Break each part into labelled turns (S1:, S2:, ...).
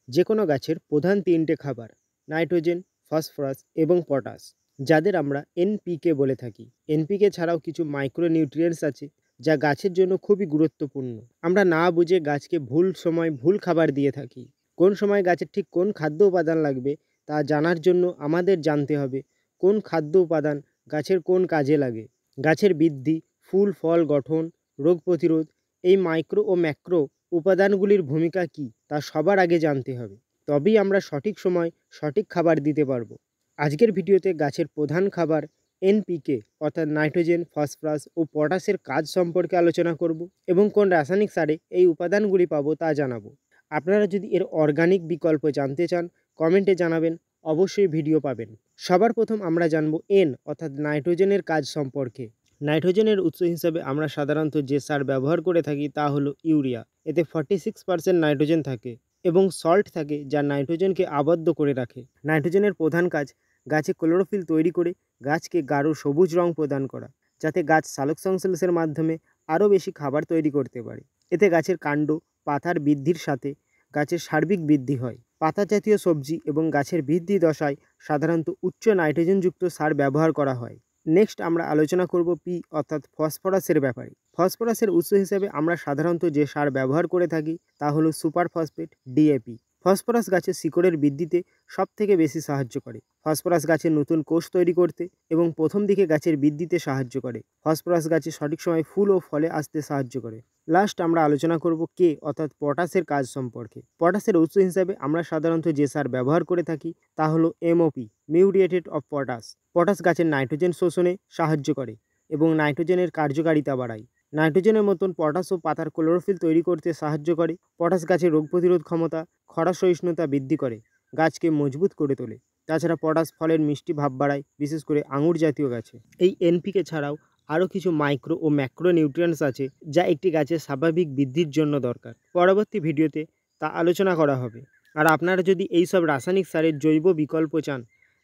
S1: যে কোনো গাছের প্রধান তিনটে খাবার নাইট্রোজেন, ফসফরাস এবং পটাশ, যাদের আমরা এনপিকে বলে থাকি। এনপিকে ছাড়াও কিছু মাইক্রোনিউট্রিয়েন্টস আছে যা গাছের জন্য খুবই গুরুত্বপূর্ণ। আমরা না বুঝে গাছকে ভুল সময় ভুল খাবার দিয়ে থাকি। কোন সময় গাছের ঠিক কোন খাদ্য উপাদান লাগবে তা জানার জন্য আমাদের জানতে হবে কোন খাদ্য উপাদান গাছের কোন কাজে লাগে। গাছের বৃদ্ধি, ফুল ফল গঠন, রোগ প্রতিরোধ, এই মাইক্রো ও ম্যাক্রো উপাদানগুলির ভূমিকা কী তা সবার আগে জানতে হবে। তবেই আমরা সঠিক সময় সঠিক খাবার দিতে পারবো। আজকের ভিডিওতে গাছের প্রধান খাবার এনপিকে অর্থাৎ নাইট্রোজেন, ফসফরাস ও পটাশের কাজ সম্পর্কে আলোচনা করব এবং কোন রাসায়নিক সারে এই উপাদানগুলি পাবো তা জানাবো। আপনারা যদি এর অর্গানিক বিকল্প জানতে চান কমেন্টে জানাবেন, অবশ্যই ভিডিও পাবেন। সবার প্রথম আমরা জানবো এন অর্থাৎ নাইট্রোজেনের কাজ সম্পর্কে। নাইট্রোজেনের উৎস হিসাবে আমরা সাধারণত যে সার ব্যবহার করে থাকি তা হলো ইউরিয়া। এতে 46% নাইট্রোজেন থাকে এবং সল্ট থাকে যা নাইট্রোজেনকে আবদ্ধ করে রাখে। নাইট্রোজেনের প্রধান কাজ গাছে ক্লোরোফিল তৈরি করে গাছকে গাঢ় সবুজ রং প্রদান করা, যাতে গাছ সালোকসংশ্লেষের মাধ্যমে আরও বেশি খাবার তৈরি করতে পারে। এতে গাছের কাণ্ড, পাতার বৃদ্ধির সাথে গাছের সার্বিক বৃদ্ধি হয়। পাতা জাতীয় সবজি এবং গাছের বৃদ্ধি দশায় সাধারণত উচ্চ নাইট্রোজেনযুক্ত সার ব্যবহার করা হয়। নেক্সট আমরা আলোচনা করব পি অর্থাৎ ফসফরাসের ব্যাপারে। ফসফরাসের উৎস হিসেবে আমরা সাধারণত যে সার ব্যবহার করে থাকি তা হলো সুপার ফসফেট, ডিএপি। ফসফরাস গাছের শিকড়ের বৃদ্ধিতে সবথেকে বেশি সাহায্য করে। ফসফরাস গাছের নতুন কোষ তৈরি করতে এবং প্রথম দিকে গাছের বৃদ্ধিতে সাহায্য করে। ফসফরাস গাছে সঠিক সময় ফুল ও ফলে আসতে সাহায্য করে। লাস্ট আমরা আলোচনা করব কে অর্থাৎ পটাশের কাজ সম্পর্কে। পটাশের উৎস হিসাবে আমরা সাধারণত যে সার ব্যবহার করে থাকি তা হলো এমওপি, মিউরিয়েটেড অফ পটাশ। পটাশ গাছের নাইট্রোজেন শোষণে সাহায্য করে এবং নাইট্রোজেনের কার্যকারিতা বাড়ায়। নাইট্রোজেনের মতন পটাশও পাতার ক্লোরোফিল তৈরি করতে সাহায্য করে। পটাশ গাছের রোগ প্রতিরোধ ক্ষমতা, খরা সহিষ্ণুতা বৃদ্ধি করে, গাছকে মজবুত করে তোলে। তাছাড়া পটাশ ফলের মিষ্টি ভাব বাড়ায়, বিশেষ করে আঙুর জাতীয় গাছে। এই এনপিকে ছাড়াও আরও কিছু মাইক্রো ও ম্যাক্রো নিউট্রিয়েন্টস আছে যা একটি গাছের স্বাভাবিক বৃদ্ধির জন্য দরকার। পরবর্তী ভিডিওতে তা আলোচনা করা হবে। আর আপনারা যদি এই সব রাসায়নিক সারের জৈব বিকল্প চান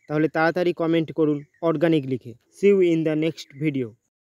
S1: তাহলে তাড়াতাড়ি কমেন্ট করুন অর্গানিক লিখে। See you in the next video.